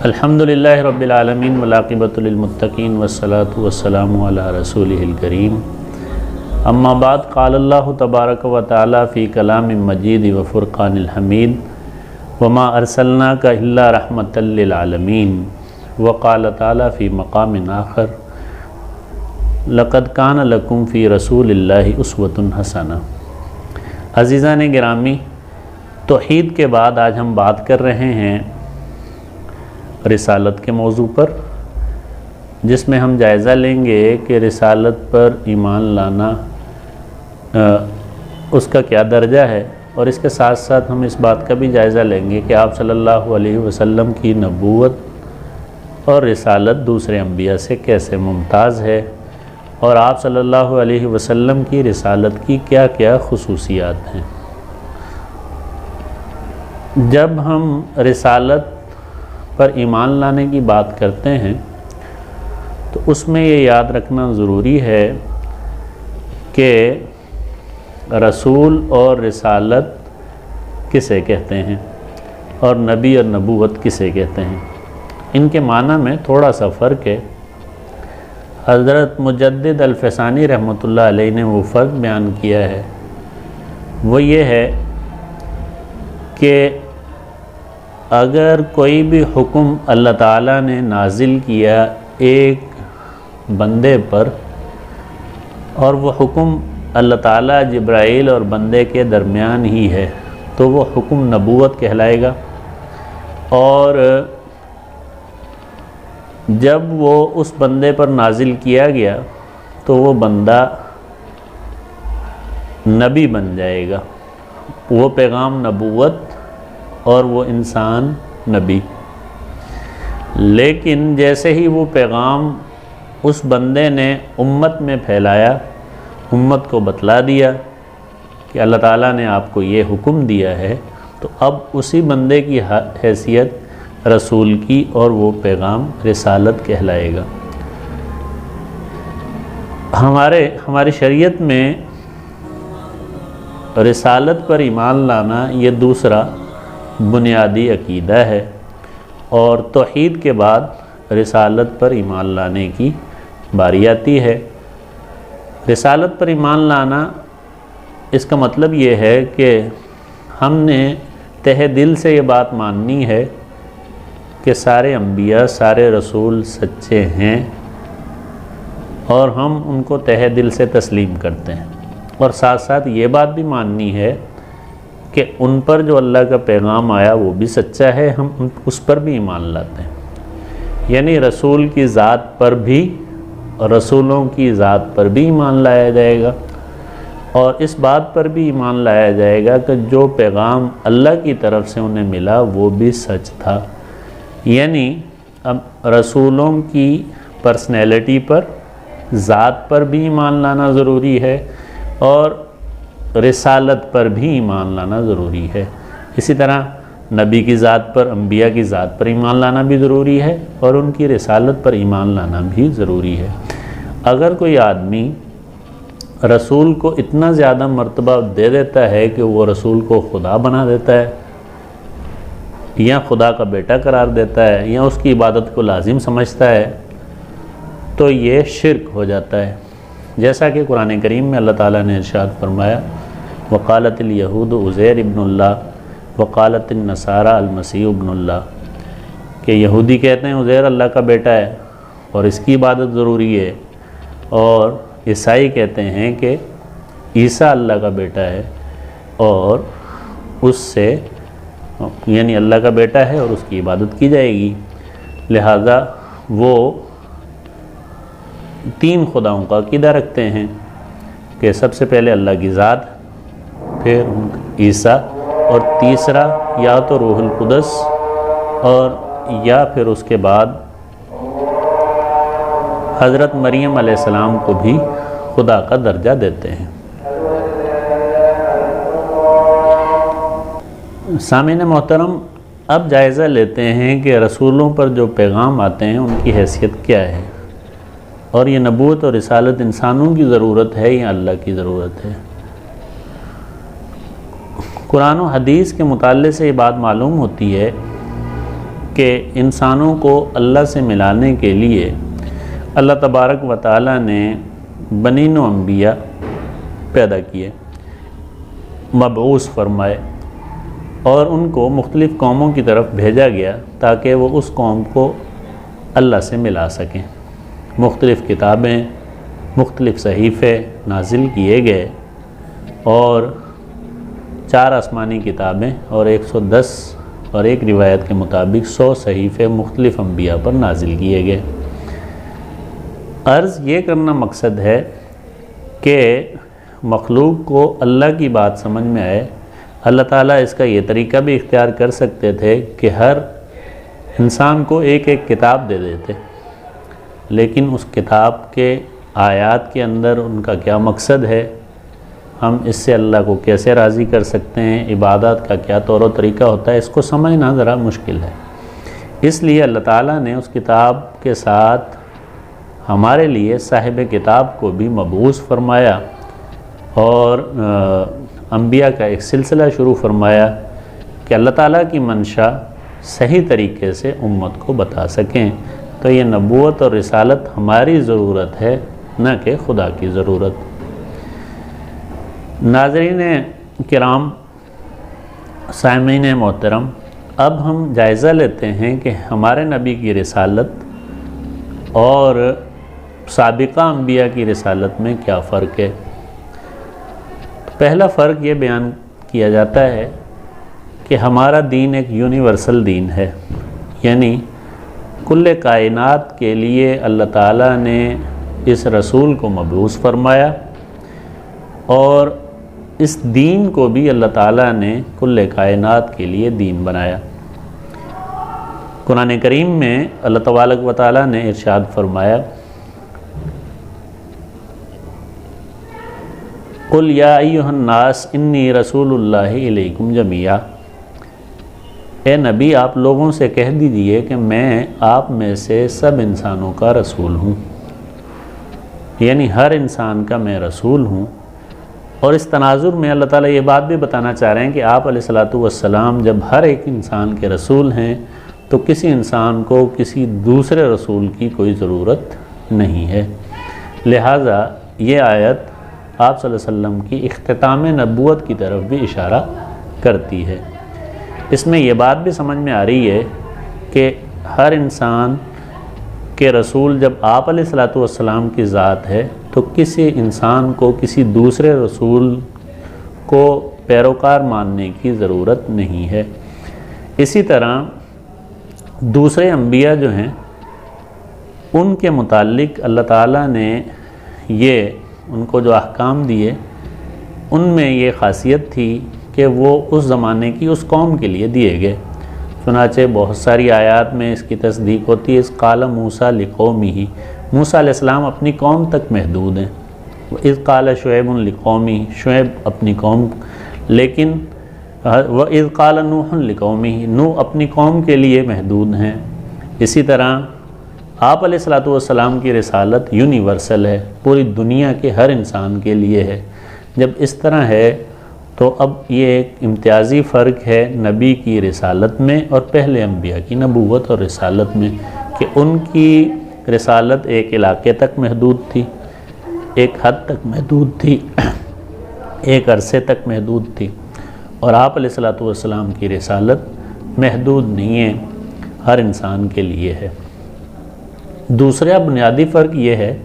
الحمدللہ رب العالمین والعاقبۃ للمتقین والصلاة والسلام علی رسولہ الکریم اما بعد قال اللہ تبارک و تعالی فی کلام مجید و فرقان الحمید وما ارسلناک الا رحمۃ للعالمین وقال تعالی فی مقام آخر لقد کان لکم فی رسول اللہ اسوۃ حسنہ۔ عزیزان گرامی، توحید کے بعد آج ہم بات کر رہے ہیں رسالت کے موضوع پر، جس میں ہم جائزہ لیں گے کہ رسالت پر ایمان لانا اس کا کیا درجہ ہے، اور اس کے ساتھ ساتھ ہم اس بات کا بھی جائزہ لیں گے کہ آپ صلی اللہ علیہ وسلم کی نبوت اور رسالت دوسرے انبیاء سے کیسے ممتاز ہے، اور آپ صلی اللہ علیہ وسلم کی رسالت کی کیا کیا خصوصیات ہیں۔ جب ہم رسالت پر ایمان لانے کی بات کرتے ہیں تو اس میں یہ یاد رکھنا ضروری ہے کہ رسول اور رسالت کسے کہتے ہیں اور نبی اور نبوت کسے کہتے ہیں، ان کے معنی میں تھوڑا سا فرق ہے۔ حضرت مجدد الفسانی رحمۃ اللہ علیہ نے وہ فرق بیان کیا ہے، وہ یہ ہے کہ اگر کوئی بھی حکم اللہ تعالیٰ نے نازل کیا ایک بندے پر، اور وہ حکم اللہ تعالیٰ جبرائیل اور بندے کے درمیان ہی ہے، تو وہ حکم نبوت کہلائے گا، اور جب وہ اس بندے پر نازل کیا گیا تو وہ بندہ نبی بن جائے گا، وہ پیغام نبوت اور وہ انسان نبی۔ لیکن جیسے ہی وہ پیغام اس بندے نے امت میں پھیلایا، امت کو بتلا دیا کہ اللہ تعالیٰ نے آپ کو یہ حکم دیا ہے، تو اب اسی بندے کی حیثیت رسول کی اور وہ پیغام رسالت کہلائے گا۔ ہماری شریعت میں رسالت پر ایمان لانا یہ دوسرا بنیادی عقیدہ ہے، اور توحید کے بعد رسالت پر ایمان لانے کی باری آتی ہے۔ رسالت پر ایمان لانا اس کا مطلب یہ ہے کہ ہم نے تہ دل سے یہ بات ماننی ہے کہ سارے انبیاء، سارے رسول سچے ہیں، اور ہم ان کو تہ دل سے تسلیم کرتے ہیں، اور ساتھ ساتھ یہ بات بھی ماننی ہے کہ ان پر جو اللہ کا پیغام آیا وہ بھی سچا ہے، ہم اس پر بھی ایمان لاتے ہیں۔ یعنی رسول کی ذات پر بھی، رسولوں کی ذات پر بھی ایمان لایا جائے گا، اور اس بات پر بھی ایمان لایا جائے گا کہ جو پیغام اللہ کی طرف سے انہیں ملا وہ بھی سچ تھا۔ یعنی اب رسولوں کی پرسنالٹی پر، ذات پر بھی ایمان لانا ضروری ہے، اور رسالت پر بھی ایمان لانا ضروری ہے۔ اسی طرح نبی کی ذات پر، انبیاء کی ذات پر ایمان لانا بھی ضروری ہے، اور ان کی رسالت پر ایمان لانا بھی ضروری ہے۔ اگر کوئی آدمی رسول کو اتنا زیادہ مرتبہ دے دیتا ہے کہ وہ رسول کو خدا بنا دیتا ہے، یا خدا کا بیٹا قرار دیتا ہے، یا اس کی عبادت کو لازم سمجھتا ہے، تو یہ شرک ہو جاتا ہے۔ جیسا کہ قرآن کریم میں اللہ تعالیٰ نے ارشاد فرمایا، وقالت الیہود عزیر ابن اللہ وقالت النصارى المسیح ابن اللہ، کہ یہودی کہتے ہیں عزیر اللہ کا بیٹا ہے اور اس کی عبادت ضروری ہے، اور عیسائی کہتے ہیں کہ عیسیٰ اللہ کا بیٹا ہے اور اس سے، یعنی اللہ کا بیٹا ہے اور اس کی عبادت کی جائے گی۔ لہذا وہ تین خداؤں کا عقیدہ رکھتے ہیں کہ سب سے پہلے اللہ کی ذات، پھر عیسیٰ، اور تیسرا یا تو روح القدس، اور یا پھر اس کے بعد حضرت مریم علیہ السلام کو بھی خدا کا درجہ دیتے ہیں۔ سامعین محترم، اب جائزہ لیتے ہیں کہ رسولوں پر جو پیغام آتے ہیں ان کی حیثیت کیا ہے، اور یہ نبوت اور رسالت انسانوں کی ضرورت ہے یا اللہ کی ضرورت ہے۔ قرآن و حدیث کے مطالعے سے یہ بات معلوم ہوتی ہے کہ انسانوں کو اللہ سے ملانے کے لیے اللہ تبارک و تعالیٰ نے بنین و انبیاء پیدا کیے، مبعوث فرمائے، اور ان کو مختلف قوموں کی طرف بھیجا گیا تاکہ وہ اس قوم کو اللہ سے ملا سکیں۔ مختلف کتابیں، مختلف صحیفے نازل کیے گئے، اور 4 آسمانی کتابیں اور 110 اور ایک روایت کے مطابق 100 صحیفے مختلف انبیاء پر نازل کیے گئے۔ عرض یہ کرنا مقصد ہے کہ مخلوق کو اللہ کی بات سمجھ میں آئے۔ اللہ تعالیٰ اس کا یہ طریقہ بھی اختیار کر سکتے تھے کہ ہر انسان کو ایک ایک کتاب دے دیتے، لیکن اس کتاب کے آیات کے اندر ان کا کیا مقصد ہے، ہم اس سے اللہ کو کیسے راضی کر سکتے ہیں، عبادت کا کیا طور و طریقہ ہوتا ہے، اس کو سمجھنا ذرا مشکل ہے۔ اس لیے اللہ تعالیٰ نے اس کتاب کے ساتھ ہمارے لیے صاحب کتاب کو بھی مبعوث فرمایا، اور انبیاء کا ایک سلسلہ شروع فرمایا کہ اللہ تعالیٰ کی منشا صحیح طریقے سے امت کو بتا سکیں۔ تو یہ نبوت اور رسالت ہماری ضرورت ہے، نہ کہ خدا کی ضرورت۔ ناظرین کرام، سامعین محترم، اب ہم جائزہ لیتے ہیں کہ ہمارے نبی کی رسالت اور سابقہ انبیاء کی رسالت میں کیا فرق ہے۔ پہلا فرق یہ بیان کیا جاتا ہے کہ ہمارا دین ایک یونیورسل دین ہے، یعنی کل کائنات کے لیے اللہ تعالیٰ نے اس رسول کو مبعوث فرمایا، اور اس دین کو بھی اللہ تعالیٰ نے کل کائنات کے لیے دین بنایا۔ قرآن کریم میں اللہ تبارک و تعالیٰ نے ارشاد فرمایا، قُلْ يَا أَيُّهَا النَّاسِ إِنِّي رَسُولُ اللَّهِ إِلَيْكُمْ جَمِيعًا، اے نبی آپ لوگوں سے کہہ دیجئے کہ میں آپ میں سے سب انسانوں کا رسول ہوں، یعنی ہر انسان کا میں رسول ہوں۔ اور اس تناظر میں اللہ تعالیٰ یہ بات بھی بتانا چاہ رہے ہیں کہ آپ علیہ السلام جب ہر ایک انسان کے رسول ہیں تو کسی انسان کو کسی دوسرے رسول کی کوئی ضرورت نہیں ہے۔ لہٰذا یہ آیت آپ صلی اللہ علیہ وسلم کی اختتام نبوت کی طرف بھی اشارہ کرتی ہے۔ اس میں یہ بات بھی سمجھ میں آ رہی ہے کہ ہر انسان کے رسول جب آپ علیہ السلام کی ذات ہے تو کسی انسان کو کسی دوسرے رسول کو پیروکار ماننے کی ضرورت نہیں ہے۔ اسی طرح دوسرے انبیاء جو ہیں ان کے متعلق اللہ تعالیٰ نے یہ ان کو جو احکام دیے، ان میں یہ خاصیت تھی کہ وہ اس زمانے کی اس قوم کے لیے دیے گئے۔ چنانچہ بہت ساری آیات میں اس کی تصدیق ہوتی ہے۔ اس قال موسیٰ لقومہ، موسیٰ علیہ السلام اپنی قوم تک محدود ہیں۔ اذ قال شعیب لقومہ، شعیب اپنی قوم، لیکن وَإِذْ قَالَ نُوحٌ لِقَوْمِهِ، نوح اپنی قوم کے لیے محدود ہیں۔ اسی طرح آپ علیہ السلام کی رسالت یونیورسل ہے، پوری دنیا کے ہر انسان کے لیے ہے۔ جب اس طرح ہے تو اب یہ ایک امتیازی فرق ہے نبی کی رسالت میں اور پہلے انبیاء کی نبوت اور رسالت میں، کہ ان کی رسالت ایک علاقے تک محدود تھی، ایک حد تک محدود تھی، ایک عرصے تک محدود تھی، اور آپ علیہ السلام کی رسالت محدود نہیں ہے، ہر انسان کے لیے ہے۔ دوسرا بنیادی فرق یہ ہے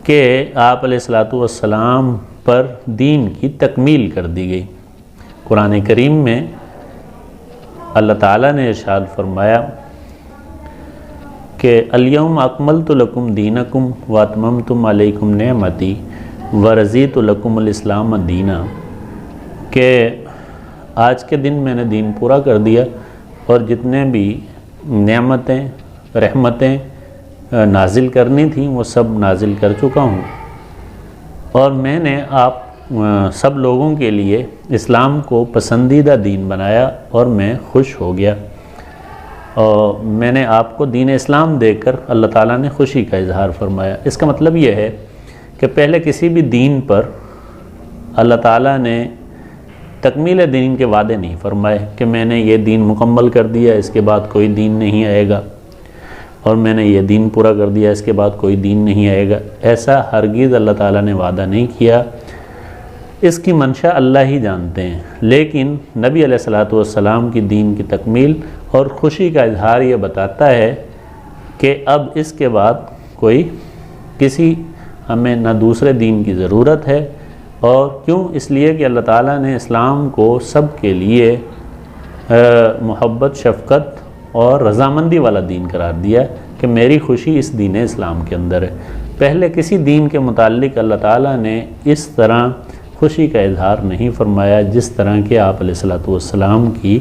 کہ آپ علیہ السلام پر دین کی تکمیل کر دی گئی۔ قرآن کریم میں اللہ تعالیٰ نے ارشاد فرمایا کہ الیوم اکملت لکم دینکم واتممت علیکم نعمتی ورضیت لکم الاسلام دینا، کہ آج کے دن میں نے دین پورا کر دیا اور جتنے بھی نعمتیں رحمتیں نازل کرنی تھیں وہ سب نازل کر چکا ہوں، اور میں نے آپ سب لوگوں کے لیے اسلام کو پسندیدہ دین بنایا اور میں خوش ہو گیا، اور میں نے آپ کو دین اسلام دے کر اللہ تعالیٰ نے خوشی کا اظہار فرمایا۔ اس کا مطلب یہ ہے کہ پہلے کسی بھی دین پر اللہ تعالیٰ نے تکمیل دین کے وعدے نہیں فرمائے کہ میں نے یہ دین مکمل کر دیا، اس کے بعد کوئی دین نہیں آئے گا، اور میں نے یہ دین پورا کر دیا، اس کے بعد کوئی دین نہیں آئے گا۔ ایسا ہرگز اللہ تعالیٰ نے وعدہ نہیں کیا، اس کی منشا اللہ ہی جانتے ہیں۔ لیکن نبی علیہ الصلوۃ والسلام کی دین کی تکمیل اور خوشی کا اظہار یہ بتاتا ہے کہ اب اس کے بعد کوئی کسی ہمیں نہ دوسرے دین کی ضرورت ہے، اور کیوں؟ اس لیے کہ اللہ تعالیٰ نے اسلام کو سب کے لیے محبت، شفقت اور رضامندی والا دین قرار دیا کہ میری خوشی اس دین اسلام کے اندر ہے۔ پہلے کسی دین کے متعلق اللہ تعالیٰ نے اس طرح خوشی کا اظہار نہیں فرمایا جس طرح کہ آپ علیہ الصلوۃ والسلام کی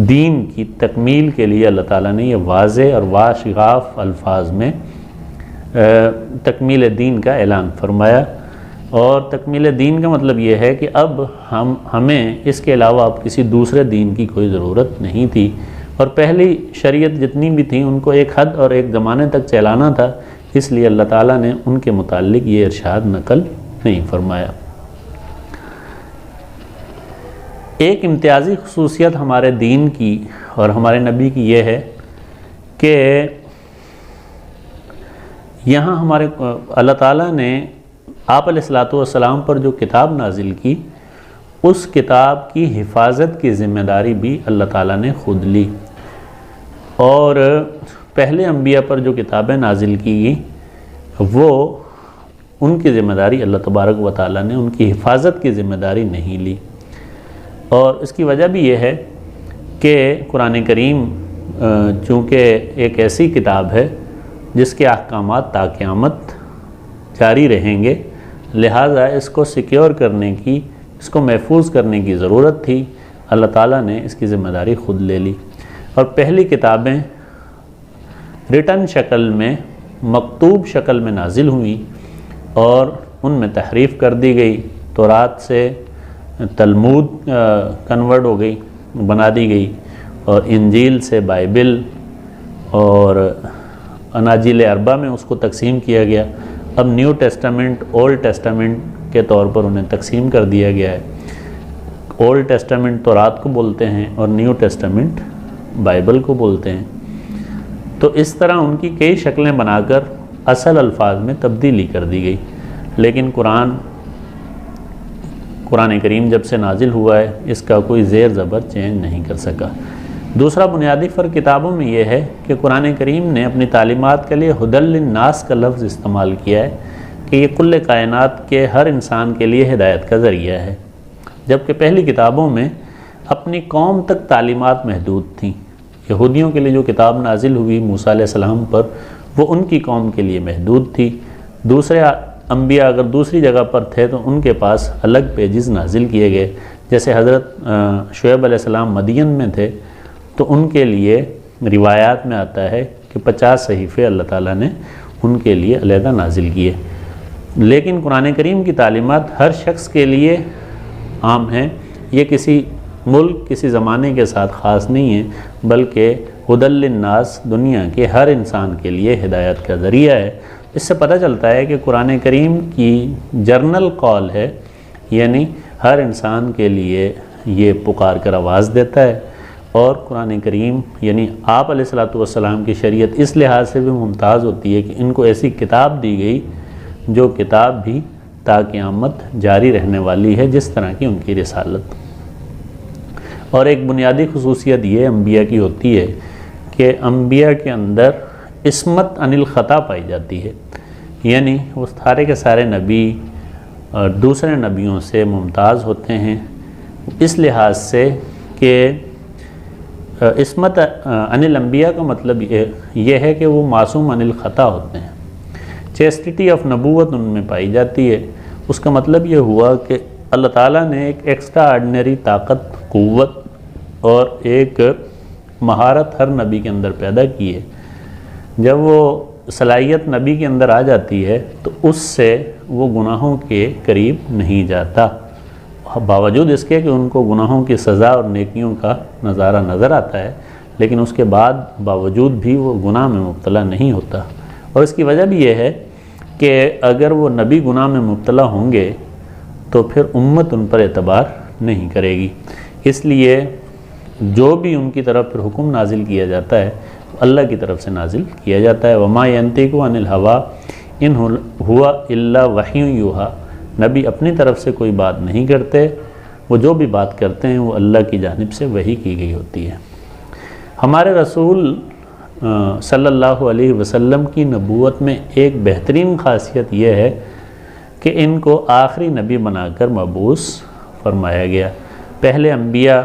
دین کی تکمیل کے لیے اللہ تعالیٰ نے یہ واضح اور واشفاف الفاظ میں تکمیل دین کا اعلان فرمایا۔ اور تکمیل دین کا مطلب یہ ہے کہ اب ہمیں اس کے علاوہ اب کسی دوسرے دین کی کوئی ضرورت نہیں تھی، اور پہلی شریعت جتنی بھی تھیں ان کو ایک حد اور ایک زمانے تک چلانا تھا، اس لیے اللہ تعالیٰ نے ان کے متعلق یہ ارشاد نقل نہیں فرمایا۔ ایک امتیازی خصوصیت ہمارے دین کی اور ہمارے نبی کی یہ ہے کہ یہاں ہمارے اللہ تعالیٰ نے آپ علیہ الصلوۃ والسلام پر جو کتاب نازل کی، اس کتاب کی حفاظت کی ذمہ داری بھی اللہ تعالیٰ نے خود لی، اور پہلے انبیاء پر جو کتابیں نازل کی گئیں وہ ان کی ذمہ داری اللہ تبارک و تعالیٰ نے ان کی حفاظت کی ذمہ داری نہیں لی۔ اور اس کی وجہ بھی یہ ہے کہ قرآن کریم چونکہ ایک ایسی کتاب ہے جس کے احکامات تا قیامت جاری رہیں گے، لہٰذا اس کو سیکیور کرنے کی، اس کو محفوظ کرنے کی ضرورت تھی، اللہ تعالیٰ نے اس کی ذمہ داری خود لے لی۔ اور پہلی کتابیں ریٹن شکل میں، مکتوب شکل میں نازل ہوئیں، اور ان میں تحریف کر دی گئی، تورات سے تلمود کنورٹ ہو گئی، بنا دی گئی، اور انجیل سے بائبل اور اناجیل اربع میں اس کو تقسیم کیا گیا۔ اب نیو ٹیسٹامنٹ اولڈ ٹیسٹامنٹ کے طور پر انہیں تقسیم کر دیا گیا ہے۔ اولڈ ٹیسٹامنٹ تورات کو بولتے ہیں اور نیو ٹیسٹامنٹ بائبل کو بولتے ہیں۔ تو اس طرح ان کی کئی شکلیں بنا کر اصل الفاظ میں تبدیلی کر دی گئی، لیکن قرآن کریم جب سے نازل ہوا ہے اس کا کوئی زیر زبر چینج نہیں کر سکا۔ دوسرا بنیادی فرق کتابوں میں یہ ہے کہ قرآن کریم نے اپنی تعلیمات کے لیے ھدی للناس کا لفظ استعمال کیا ہے کہ یہ کل کائنات کے ہر انسان کے لیے ہدایت کا ذریعہ ہے، جبکہ پہلی کتابوں میں اپنی قوم تک تعلیمات محدود تھیں۔ یہودیوں کے لیے جو کتاب نازل ہوئی موسیٰ علیہ السلام پر، وہ ان کی قوم کے لیے محدود تھی۔ دوسرے انبیاء اگر دوسری جگہ پر تھے تو ان کے پاس الگ پیجز نازل کیے گئے، جیسے حضرت شعیب علیہ السلام مدین میں تھے تو ان کے لیے روایات میں آتا ہے کہ 50 صحیفے اللہ تعالیٰ نے ان کے لیے علیحدہ نازل کیے۔ لیکن قرآن کریم کی تعلیمات ہر شخص کے لیے عام ہیں، یہ کسی ملک، کسی زمانے کے ساتھ خاص نہیں ہے، بلکہ ھدی للناس دنیا کے ہر انسان کے لیے ہدایت کا ذریعہ ہے۔ اس سے پتہ چلتا ہے کہ قرآن کریم کی جرنل قول ہے، یعنی ہر انسان کے لیے یہ پکار کر آواز دیتا ہے، اور قرآن کریم یعنی آپ علیہ الصلوۃ والسلام کی شریعت اس لحاظ سے بھی ممتاز ہوتی ہے کہ ان کو ایسی کتاب دی گئی جو کتاب بھی تا قیامت جاری رہنے والی ہے، جس طرح کی ان کی رسالت۔ اور ایک بنیادی خصوصیت یہ انبیاء کی ہوتی ہے کہ انبیاء کے اندر عصمت عن الخطا پائی جاتی ہے، یعنی وہ سارے کے سارے نبی اور دوسرے نبیوں سے ممتاز ہوتے ہیں اس لحاظ سے کہ عصمت عن الانبیاء کا مطلب یہ ہے کہ وہ معصوم عن الخطا ہوتے ہیں، چیسٹیٹی آف نبوت ان میں پائی جاتی ہے۔ اس کا مطلب یہ ہوا کہ اللہ تعالیٰ نے ایک ایکسٹرا آرڈنری طاقت، قوت اور ایک مہارت ہر نبی کے اندر پیدا کی ہے۔ جب وہ صلاحیت نبی کے اندر آ جاتی ہے تو اس سے وہ گناہوں کے قریب نہیں جاتا، باوجود اس کے کہ ان کو گناہوں کی سزا اور نیکیوں کا نظارہ نظر آتا ہے، لیکن اس کے بعد باوجود بھی وہ گناہ میں مبتلا نہیں ہوتا۔ اور اس کی وجہ بھی یہ ہے کہ اگر وہ نبی گناہ میں مبتلا ہوں گے تو پھر امت ان پر اعتبار نہیں کرے گی۔ اس لیے جو بھی ان کی طرف پھر حکم نازل کیا جاتا ہے اللہ کی طرف سے نازل کیا جاتا ہے۔ وما ینطق عن الہویٰ ان ہوا الا وحی یوحیٰ، نبی اپنی طرف سے کوئی بات نہیں کرتے، وہ جو بھی بات کرتے ہیں وہ اللہ کی جانب سے وحی کی گئی ہوتی ہے۔ ہمارے رسول صلی اللہ علیہ وسلم کی نبوت میں ایک بہترین خاصیت یہ ہے کہ ان کو آخری نبی بنا کر مبعوث فرمایا گیا۔ پہلے انبیاء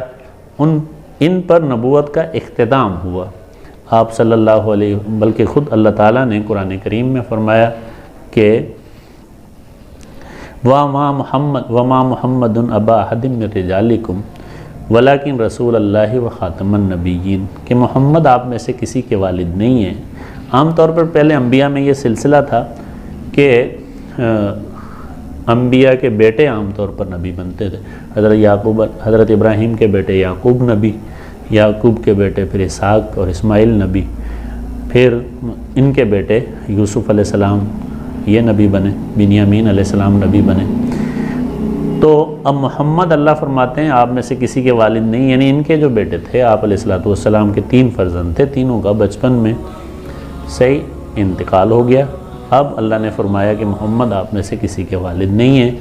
ان پر نبوت کا اختتام ہوا، آپ صلی اللہ علیہ، بلکہ خود اللہ تعالیٰ نے قرآن کریم میں فرمایا کہ وَمَا مُحَمَّدٌ أَبَا أَحَدٍ مِّن رِجَالِكُمْ وَلَكِنْ رَسُولَ اللَّهِ وَخَاتَمَ النَّبِيِّينَ، کہ محمد آپ میں سے کسی کے والد نہیں ہیں۔ عام طور پر پہلے انبیاء میں یہ سلسلہ تھا کہ انبیاء کے بیٹے عام طور پر نبی بنتے تھے۔ حضرت ابراہیم کے بیٹے یعقوب نبی، یعقوب کے بیٹے پھر اسحاق اور اسماعیل نبی، پھر ان کے بیٹے یوسف علیہ السلام یہ نبی بنے، بنیامین علیہ السلام نبی بنے۔ تو اب محمد اللہ فرماتے ہیں آپ میں سے کسی کے والد نہیں، یعنی ان کے جو بیٹے تھے آپ علیہ السلام کے 3 فرزند تھے، تینوں کا بچپن میں صحیح انتقال ہو گیا۔ اب اللہ نے فرمایا کہ محمد آپ میں سے کسی کے والد نہیں ہیں،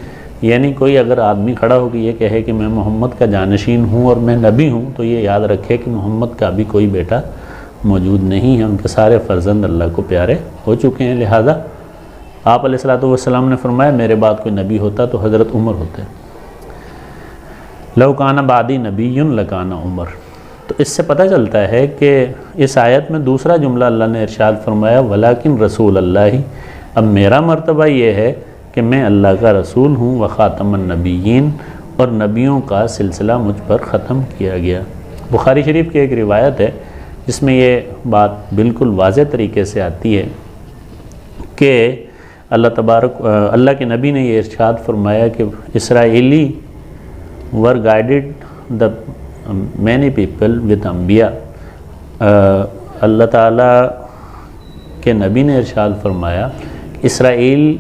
یعنی کوئی اگر آدمی کھڑا ہو کے یہ کہے کہ میں محمد کا جانشین ہوں اور میں نبی ہوں تو یہ یاد رکھے کہ محمد کا بھی کوئی بیٹا موجود نہیں ہے، ان کے سارے فرزند اللہ کو پیارے ہو چکے ہیں۔ لہٰذا آپ علیہ السلام نے فرمایا میرے بعد کوئی نبی ہوتا تو حضرت عمر ہوتے، لو کان بعدی نبی لکان عمر۔ تو اس سے پتہ چلتا ہے کہ اس آیت میں دوسرا جملہ اللہ نے ارشاد فرمایا ولیکن رسول اللہ، اب میرا مرتبہ یہ ہے کہ میں اللہ کا رسول ہوں، وخاتم النبیین، اور نبیوں کا سلسلہ مجھ پر ختم کیا گیا۔ بخاری شریف کی ایک روایت ہے جس میں یہ بات بالکل واضح طریقے سے آتی ہے کہ اللہ کے نبی نے یہ ارشاد فرمایا کہ Israeli were guided the many people with انبیاء۔ اللہ تعالیٰ کے نبی نے ارشاد فرمایا کہ اسرائیل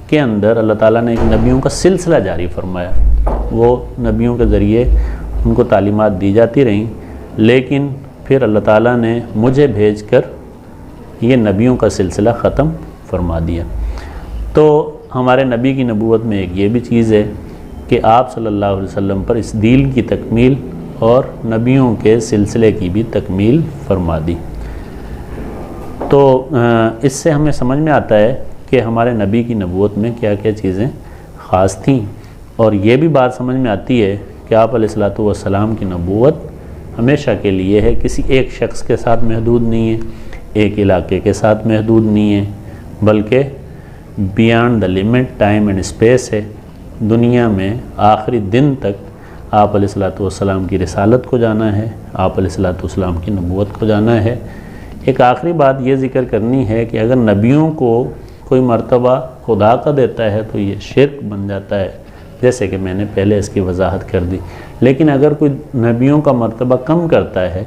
کے اندر اللہ تعالیٰ نے ایک نبیوں کا سلسلہ جاری فرمایا، وہ نبیوں کے ذریعے ان کو تعلیمات دی جاتی رہیں، لیکن پھر اللہ تعالیٰ نے مجھے بھیج کر یہ نبیوں کا سلسلہ ختم فرما دیا۔ تو ہمارے نبی کی نبوت میں ایک یہ بھی چیز ہے کہ آپ صلی اللہ علیہ وسلم پر اس دین کی تکمیل اور نبیوں کے سلسلے کی بھی تکمیل فرما دی۔ تو اس سے ہمیں سمجھ میں آتا ہے کہ ہمارے نبی کی نبوت میں کیا کیا چیزیں خاص تھیں، اور یہ بھی بات سمجھ میں آتی ہے کہ آپ علیہ السلام کی نبوت ہمیشہ کے لیے ہے، کسی ایک شخص کے ساتھ محدود نہیں ہے، ایک علاقے کے ساتھ محدود نہیں ہے، بلکہ beyond the limit time and space ہے۔ دنیا میں آخری دن تک آپ علیہ السلام کی رسالت کو جانا ہے، آپ علیہ السلام کی نبوت کو جانا ہے۔ ایک آخری بات یہ ذکر کرنی ہے کہ اگر نبیوں کو کوئی مرتبہ خدا کا دیتا ہے تو یہ شرک بن جاتا ہے، جیسے کہ میں نے پہلے اس کی وضاحت کر دی۔ لیکن اگر کوئی نبیوں کا مرتبہ کم کرتا ہے،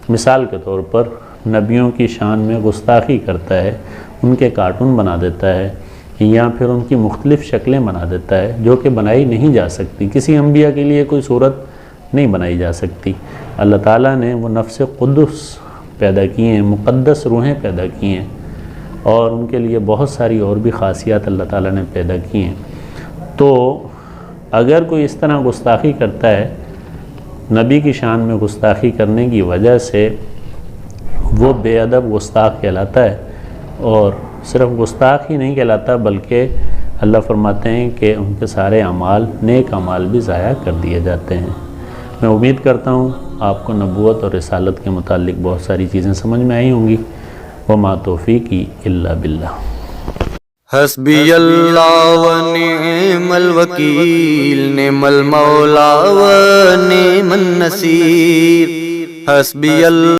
مثال کے طور پر نبیوں کی شان میں گستاخی کرتا ہے، ان کے کارٹون بنا دیتا ہے یا پھر ان کی مختلف شکلیں بنا دیتا ہے جو کہ بنائی نہیں جا سکتی، کسی انبیاء کے لیے کوئی صورت نہیں بنائی جا سکتی۔ اللہ تعالیٰ نے وہ نفس قدس پیدا کی ہیں، مقدس روحیں پیدا کی ہیں، اور ان کے لیے بہت ساری اور بھی خاصیات اللہ تعالیٰ نے پیدا کی ہیں۔ تو اگر کوئی اس طرح گستاخی کرتا ہے، نبی کی شان میں گستاخی کرنے کی وجہ سے وہ بے ادب گستاخ کہلاتا ہے، اور صرف گستاخ ہی نہیں کہلاتا بلکہ اللہ فرماتے ہیں کہ ان کے سارے اعمال، نیک اعمال بھی ضائع کر دیے جاتے ہیں۔ میں امید کرتا ہوں آپ کو نبوت اور رسالت کے متعلق بہت ساری چیزیں سمجھ میں آئی ہوں گی۔ وما توفیقی الا باللہ۔ حسبی اللہ و نعم الوکیل، نعم المولا و نعم النصیر، حسبی اللہ